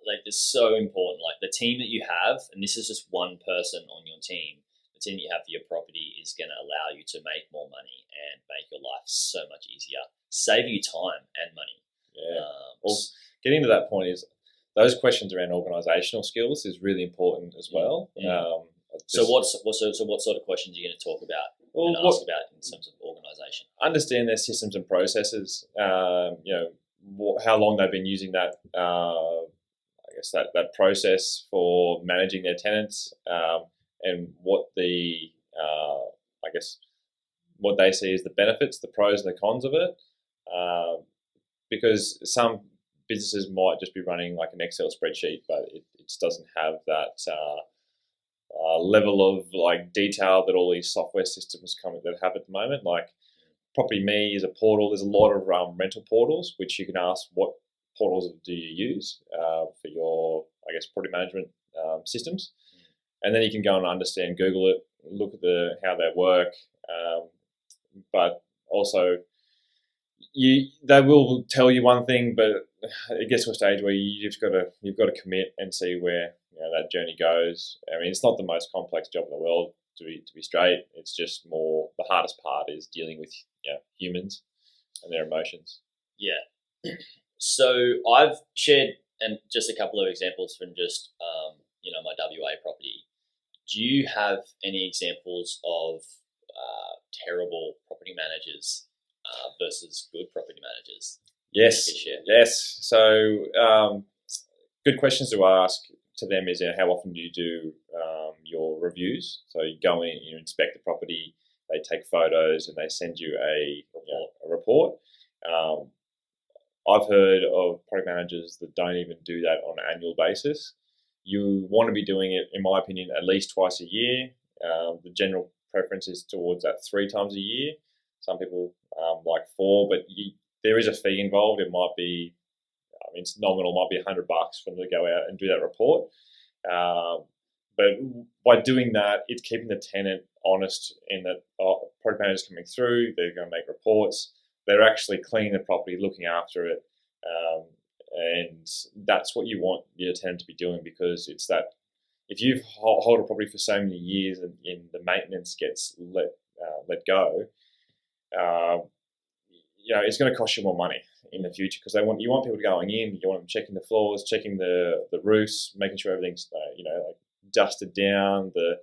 like this is so important. Like the team that you have, and this is just one person on your team. The team that you have for your property is going to allow you to make more money and make your life so much easier, save you time and money. Yeah. Well, getting to that point is those questions around organisational skills is really important as well. So what sort of questions are you going to talk about and ask about in terms of organisation? Understand their systems and processes. How long they've been using that. I guess that process for managing their tenants, and what what they see as the benefits, the pros and the cons of it. Because some businesses might just be running like an Excel spreadsheet, but it just doesn't have that level of like detail that all these software systems that have at the moment. Like Property Me is a portal. There's a lot of rental portals which you can ask what portals do you use for your, I guess, property management systems, and then you can go and understand, Google it, look at how they work, but also they will tell you one thing, but it gets to a stage where you've got to commit and see where that journey goes. I mean, it's not the most complex job in the world, to be straight. It's just more, the hardest part is dealing with humans and their emotions. Yeah. So I've shared just a couple of examples from just my WA property. Do you have any examples of terrible property managers versus good property managers? Yes. So good questions to ask to them is, how often do you do your reviews? So you go in, you inspect the property, they take photos, and they send you a report. I've heard of property managers that don't even do that on an annual basis. You want to be doing it, in my opinion, at least twice a year. The general preference is towards that 3 times a year. Some people like 4, but there is a fee involved. It might be, it's nominal, might be $100 for them to go out and do that report. But by doing that, it's keeping the tenant honest in that property managers coming through, they're going to make reports. They're actually cleaning the property, looking after it. And that's what you want your tenant to be doing, because it's that if you hold a property for so many years and the maintenance gets let go, it's going to cost you more money in the future, because you want people going in, you want them checking the floors, checking the roofs, making sure everything's dusted down, the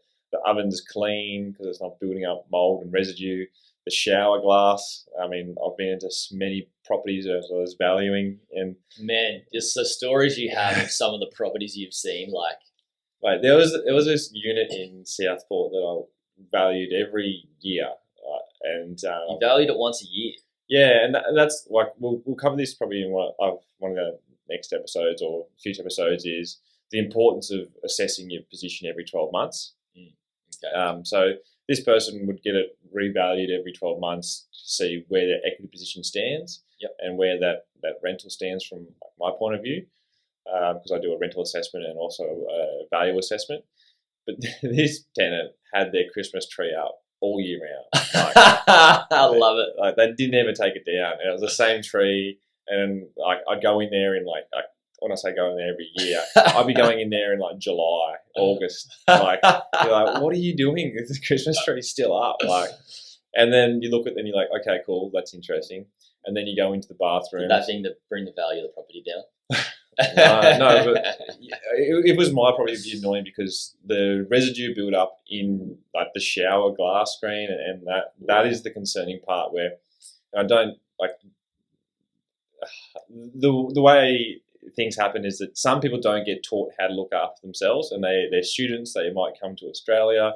oven's clean because it's not building up mold and residue. The shower glass. I mean, I've been into many properties as I was valuing, and man, just the stories you have of some of the properties you've seen. Like, there was this unit in Southport that I valued every year, and you valued it once a year. Yeah, and that's like we'll cover this probably in one of the next episodes or future episodes, is the importance of assessing your position every 12 months. Okay. So this person would get it revalued every 12 months to see where their equity position stands. Yep. And where that rental stands from my point of view, because I do a rental assessment and also a value assessment. But this tenant had their Christmas tree up all year round. I love it. Like, they didn't ever take it down. And it was the same tree. And I'd go in there in when I say go in there every year, I'd be going in there in July, August. You're like, what are you doing? The Christmas tree's still up. And then you look at it and you're like, okay, cool, that's interesting. And then you go into the bathroom. Did that thing to bring the value of the property down? No, but it was my property annoying because the residue built up in the shower glass screen, and that is the concerning part, where I don't like the way things happen is that some people don't get taught how to look after themselves, and they're students. They might come to Australia,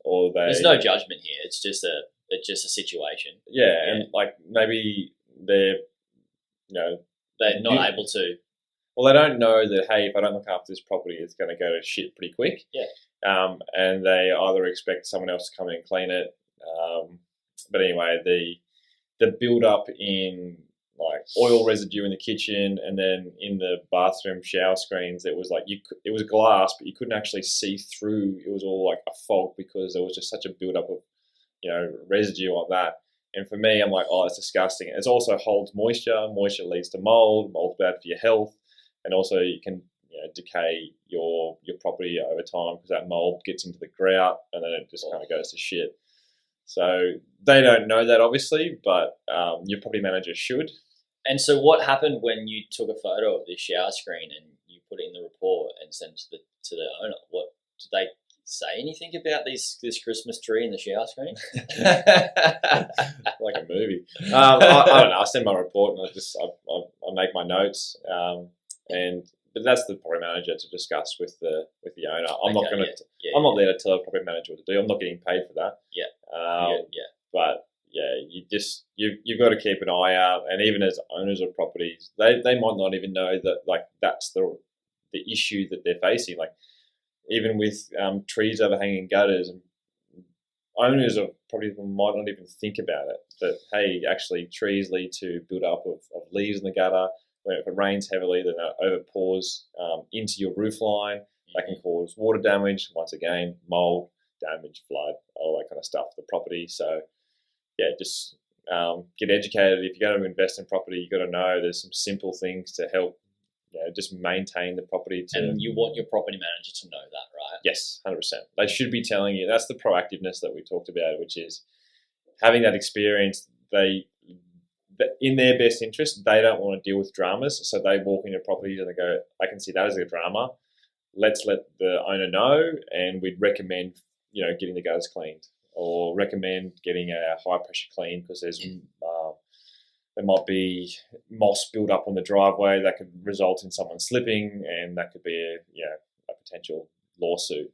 or there's no judgment here. It's just a situation. Yeah, and maybe they're not able to. Well, they don't know that, hey, if I don't look after this property, it's going to go to shit pretty quick. Yeah. And they either expect someone else to come in and clean it. But anyway, the build up in oil residue in the kitchen, and then in the bathroom shower screens, it was it was glass, but you couldn't actually see through. It was all a fog because there was just such a build up of residue on that. And for me, I'm like, oh, it's disgusting. It also holds moisture. Moisture leads to mold. Mold's bad for your health. and also you can decay your property over time because that mold gets into the grout and then it just kind of goes to shit. So they don't know that obviously, but your property manager should. And so what happened when you took a photo of this shower screen and you put it in the report and sent it to the owner? What did they say anything about this Christmas tree in the shower screen? Like a movie. I don't know. I send my report and I make my notes, but that's the property manager to discuss with the owner. I'm not going to. I'm not there to tell a property manager what to do. I'm not getting paid for that. But you've got to keep an eye out, and even as owners of properties, they might not even know that like that's the issue that they're facing. Like even with trees overhanging gutters, and owners of properties might not even think about it. That hey, actually trees lead to build up of leaves in the gutter. If it rains heavily, then that overpours into your roof line. That can cause water damage. Once again, mold damage, flood, all that kind of stuff. The property. So just get educated. If you're going to invest in property, you've got to know there's some simple things to help just maintain the property. And you want your property manager to know that, right? Yes, 100%. They should be telling you. That's the proactiveness that we talked about, which is having that experience. In their best interest, they don't want to deal with dramas. So they walk into properties and they go, I can see that as a drama. Let's let the owner know, and we'd recommend, getting the gutters cleaned, or recommend getting a high pressure clean because there might be moss built up on the driveway that could result in someone slipping, and that could be a potential lawsuit.